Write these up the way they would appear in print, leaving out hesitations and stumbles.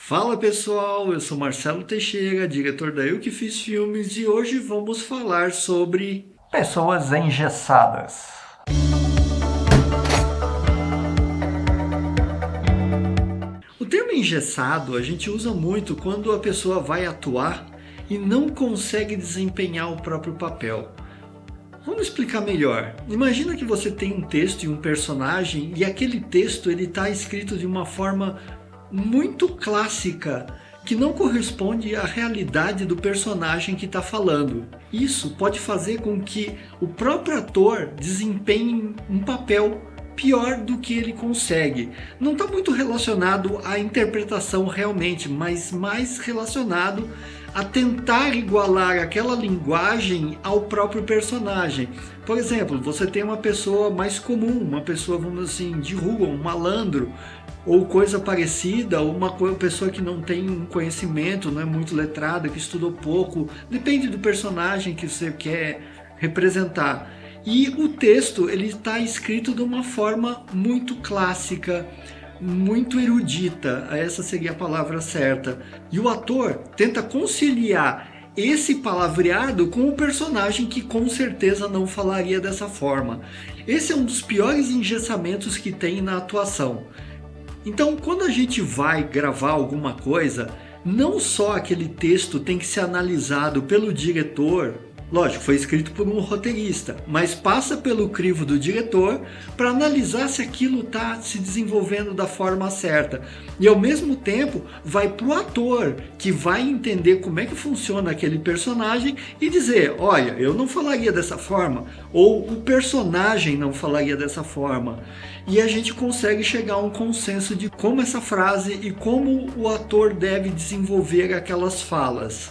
Fala pessoal, eu sou Marcelo Teixeira, diretor da Eu Que Fiz Filmes, e hoje vamos falar sobre pessoas engessadas. o termo engessado. A gente usa muito quando a pessoa vai atuar e não consegue desempenhar o próprio papel. Vamos explicar melhor. Imagina que você tem um texto e um personagem e aquele texto ele está escrito de uma forma muito clássica, que não corresponde à realidade do personagem que está falando. Isso pode fazer com que o próprio ator desempenhe um papel pior do que ele consegue. Não está muito relacionado à interpretação realmente, mas mais relacionado a tentar igualar aquela linguagem ao próprio personagem. Por exemplo, você tem uma pessoa mais comum, uma pessoa, vamos dizer assim, de rua, um malandro, ou coisa parecida, ou uma pessoa que não tem um conhecimento, não é muito letrada, que estudou pouco, depende do personagem que você quer representar. E o texto ele está escrito de uma forma muito clássica, muito erudita, essa seria a palavra certa. E o ator tenta conciliar esse palavreado com o personagem que com certeza não falaria dessa forma. Esse é um dos piores engessamentos que tem na atuação. Então, quando a gente vai gravar alguma coisa, não só aquele texto tem que ser analisado pelo diretor. Lógico, foi escrito por um roteirista, mas passa pelo crivo do diretor para analisar se aquilo está se desenvolvendo da forma certa. E ao mesmo tempo vai para o ator, que vai entender como é que funciona aquele personagem e dizer, olha, eu não falaria dessa forma, ou o personagem não falaria dessa forma. E a gente consegue chegar a um consenso de como essa frase e como o ator deve desenvolver aquelas falas.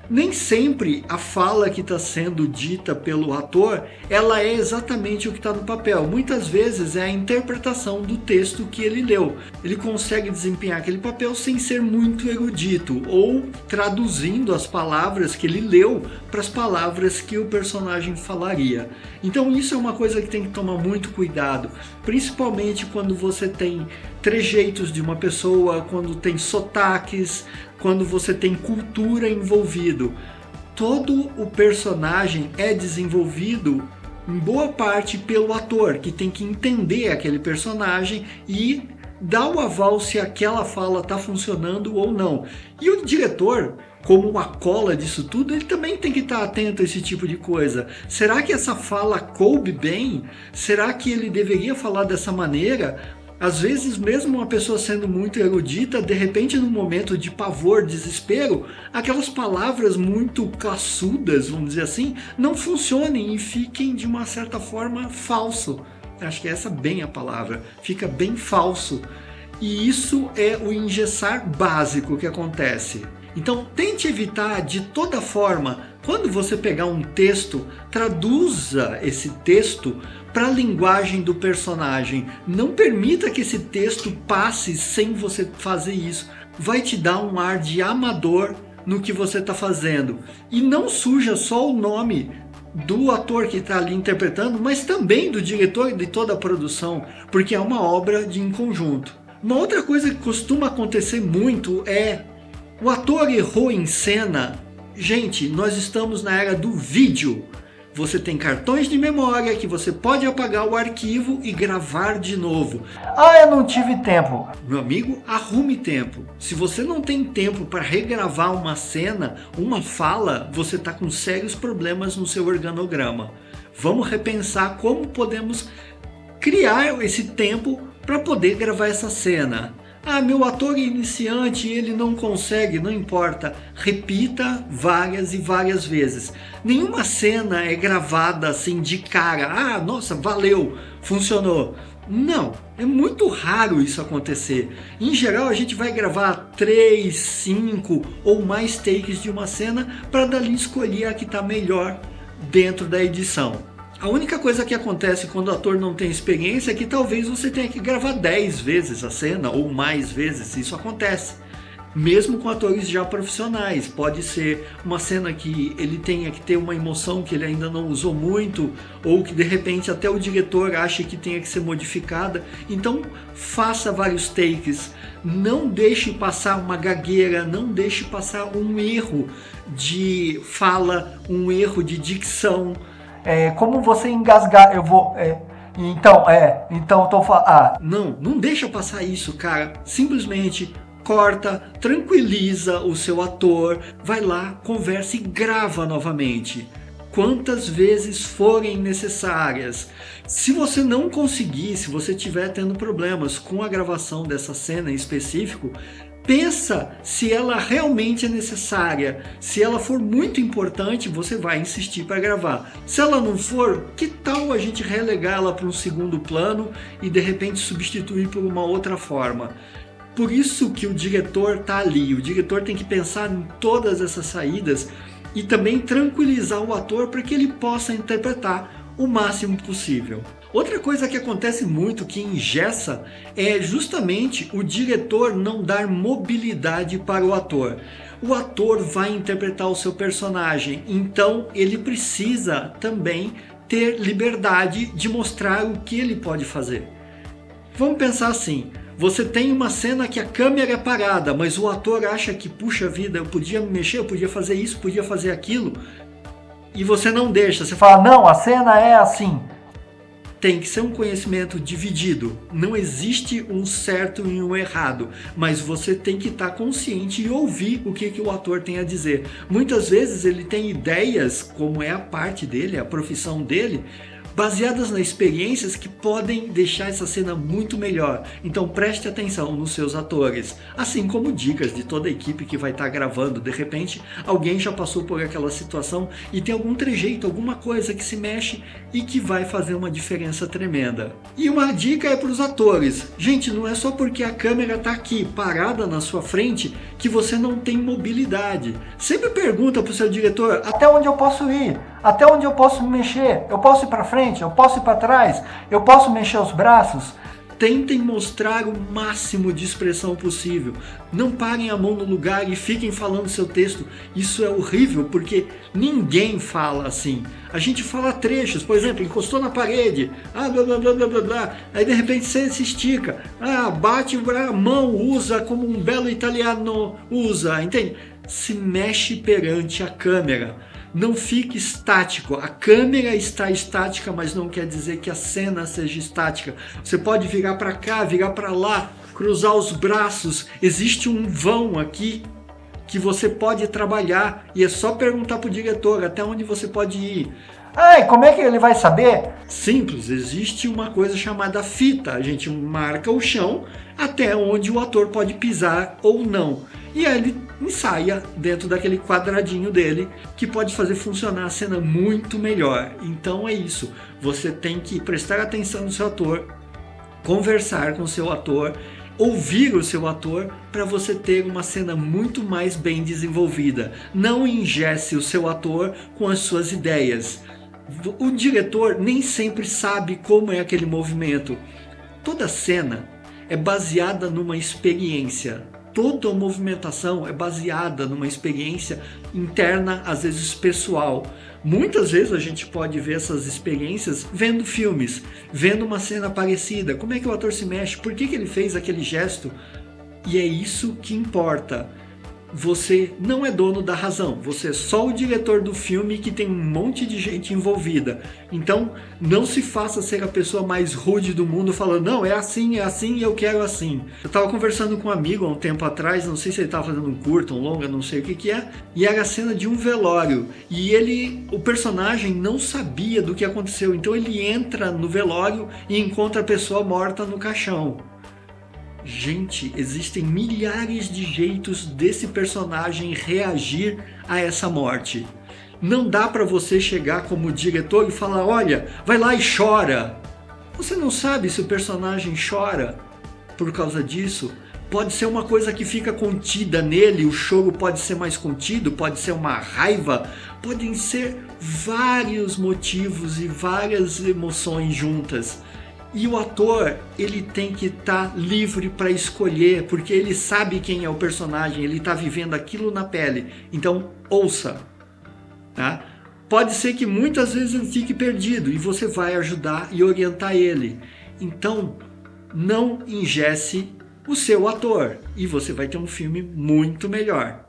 Nem sempre a fala que está sendo dita pelo ator, ela é exatamente o que está no papel. Muitas vezes é a interpretação do texto que ele leu. Ele consegue desempenhar aquele papel sem ser muito erudito, ou traduzindo as palavras que ele leu para as palavras que o personagem falaria. Então isso é uma coisa que tem que tomar muito cuidado, principalmente quando você tem trejeitos de uma pessoa, quando tem sotaques, quando você tem cultura envolvido. Todo o personagem é desenvolvido em boa parte pelo ator, que tem que entender aquele personagem e dar o aval se aquela fala está funcionando ou não. E o diretor, como uma cola disso tudo, ele também tem que estar atento a esse tipo de coisa. Será que essa fala coube bem? Será que ele deveria falar dessa maneira? Às vezes, mesmo uma pessoa sendo muito erudita, de repente, num momento de pavor, desespero, aquelas palavras muito classudas, vamos dizer assim, não funcionem e fiquem, de uma certa forma, falso. Acho que essa é bem a palavra. Fica bem falso. E isso é o engessar básico que acontece. Então, tente evitar de toda forma, quando você pegar um texto, traduza esse texto para a linguagem do personagem. Não permita que esse texto passe sem você fazer isso. Vai te dar um ar de amador no que você está fazendo. E não suja só o nome do ator que está ali interpretando, mas também do diretor e de toda a produção, porque é uma obra em conjunto. Uma outra coisa que costuma acontecer muito é o ator errou em cena. Gente, nós estamos na era do vídeo. Você tem cartões de memória que você pode apagar o arquivo e gravar de novo. Ah, eu não tive tempo. Meu amigo, arrume tempo. Se você não tem tempo para regravar uma cena, uma fala, você está com sérios problemas no seu organograma. Vamos repensar como podemos criar esse tempo para poder gravar essa cena. Ah, meu ator é iniciante, ele não consegue, não importa. Repita várias e várias vezes. Nenhuma cena é gravada assim de cara. Ah, nossa, valeu, funcionou. Não, é muito raro isso acontecer. Em geral, a gente vai gravar 3, 5 ou mais takes de uma cena para dali escolher a que está melhor dentro da edição. A única coisa que acontece quando o ator não tem experiência é que talvez você tenha que gravar 10 vezes a cena ou mais vezes, isso acontece. mesmo com atores já profissionais. Pode ser uma cena que ele tenha que ter uma emoção que ele ainda não usou muito, ou que de repente até o diretor ache que tenha que ser modificada. Então faça vários takes, não deixe passar uma gagueira, não deixe passar um erro de fala, um erro de dicção. Como você engasgar, eu vou... Então tô falando... Não deixa passar isso, cara. Simplesmente corta, tranquiliza o seu ator, vai lá, conversa e grava novamente. Quantas vezes forem necessárias. Se você não conseguir, se você estiver tendo problemas com a gravação dessa cena em específico, pensa se ela realmente é necessária. Se ela for muito importante, você vai insistir para gravar. Se ela não for, que tal a gente relegar ela para um segundo plano e de repente substituir por uma outra forma? Por isso que o diretor está ali. O diretor tem que pensar em todas essas saídas e também tranquilizar o ator para que ele possa interpretar o máximo possível. Outra coisa que acontece muito, que engessa, é justamente o diretor não dar mobilidade para o ator. O ator vai interpretar o seu personagem, então ele precisa também ter liberdade de mostrar o que ele pode fazer. Vamos pensar assim. Você tem uma cena que a câmera é parada, mas o ator acha que, puxa vida, eu podia me mexer, eu podia fazer isso, podia fazer aquilo, e você não deixa. Você fala, não, a cena é assim. Tem que ser um conhecimento dividido. Não existe um certo e um errado, mas você tem que estar consciente e ouvir o que o ator tem a dizer. Muitas vezes ele tem ideias, como é a parte dele, a profissão dele, baseadas nas experiências que podem deixar essa cena muito melhor. Então preste atenção nos seus atores, assim como dicas de toda a equipe que vai estar gravando. De repente alguém já passou por aquela situação e tem algum trejeito, alguma coisa que se mexe e que vai fazer uma diferença tremenda. E uma dica é para os atores. Gente, não é só porque a câmera está aqui parada na sua frente que você não tem mobilidade. Sempre pergunta para o seu diretor, até onde eu posso ir? Até onde eu posso me mexer? Eu posso ir para frente? Eu posso ir para trás? Eu posso mexer os braços? Tentem mostrar o máximo de expressão possível. Não parem a mão no lugar e fiquem falando seu texto. Isso é horrível porque ninguém fala assim. A gente fala trechos, por exemplo, encostou na parede, blá blá blá blá blá blá. Aí de repente você se estica, bate a mão, usa como um belo italiano usa, entende? Se mexe perante a câmera. Não fique estático. A câmera está estática, mas não quer dizer que a cena seja estática. Você pode virar para cá, virar para lá, cruzar os braços. Existe um vão aqui que você pode trabalhar e é só perguntar para o diretor até onde você pode ir. E como é que ele vai saber? Simples, existe uma coisa chamada fita. A gente marca o chão até onde o ator pode pisar ou não. E aí ele ensaia dentro daquele quadradinho dele, que pode fazer funcionar a cena muito melhor. Então é isso, você tem que prestar atenção no seu ator, conversar com o seu ator, ouvir o seu ator para você ter uma cena muito mais bem desenvolvida. Não engesse o seu ator com as suas ideias. O diretor nem sempre sabe como é aquele movimento. Toda cena é baseada numa experiência. Toda a movimentação é baseada numa experiência interna, às vezes pessoal. Muitas vezes a gente pode ver essas experiências vendo filmes, vendo uma cena parecida. Como é que o ator se mexe? Por que ele fez aquele gesto? E é isso que importa. Você não é dono da razão, você é só o diretor do filme que tem um monte de gente envolvida. Então não se faça ser a pessoa mais rude do mundo falando, não, é assim e eu quero assim. Eu estava conversando com um amigo há um tempo atrás, não sei se ele estava fazendo um curto, um longa, não sei o que é, e era a cena de um velório. E o personagem não sabia do que aconteceu, então ele entra no velório e encontra a pessoa morta no caixão. Gente, existem milhares de jeitos desse personagem reagir a essa morte. Não dá para você chegar como diretor e falar, olha, vai lá e chora. Você não sabe se o personagem chora por causa disso. Pode ser uma coisa que fica contida nele, o choro pode ser mais contido, pode ser uma raiva, podem ser vários motivos e várias emoções juntas. E o ator, ele tem que estar livre para escolher, porque ele sabe quem é o personagem, ele está vivendo aquilo na pele. Então, ouça. Tá? Pode ser que muitas vezes ele fique perdido e você vai ajudar e orientar ele. Então, não engesse o seu ator e você vai ter um filme muito melhor.